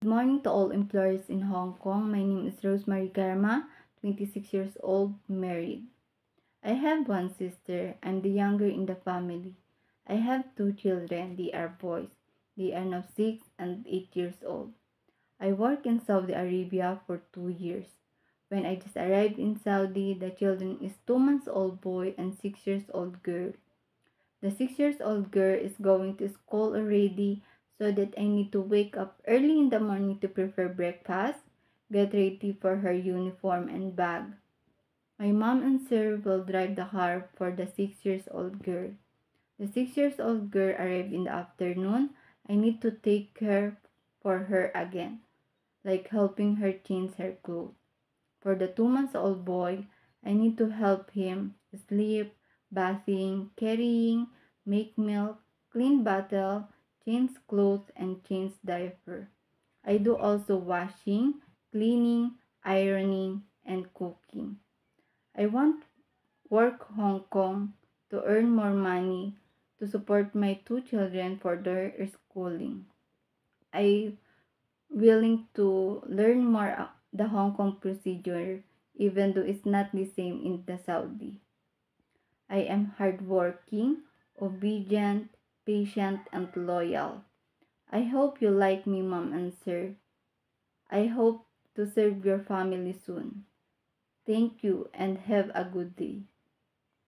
morning to all employers in Hong Kong. My name is Rosemary Garma, 26 years old, married. I have one sister. I'm the younger in the family. I have two children. They are boys. They are now 6 and 8 years old. I work in Saudi Arabia for 2 years. When I just arrived in Saudi, the children is 2 months old boy and 6 years old girl. The 6 years old girl is going to school already, so that I need to wake up early in the morning to prepare breakfast, get ready for her uniform and bag. My mom and sir will drive the car for the 6 years old girl. The 6 years old girl arrived in the afternoon. I need to take care for her again, like helping her change her clothes. For the 2 months old boy, I need to help him sleep, bathing, carrying, make milk, clean bottle, change clothes, and change diaper. I do also washing, cleaning, ironing, and cooking. I want work Hong Kong to earn more money to support my two children for their schooling. I willing to learn more the Hong Kong procedure even though it's not the same in the Saudi. I am hardworking, obedient, patient, and loyal. I hope you like me, mom and sir. I hope to serve your family soon. Thank you and have a good day.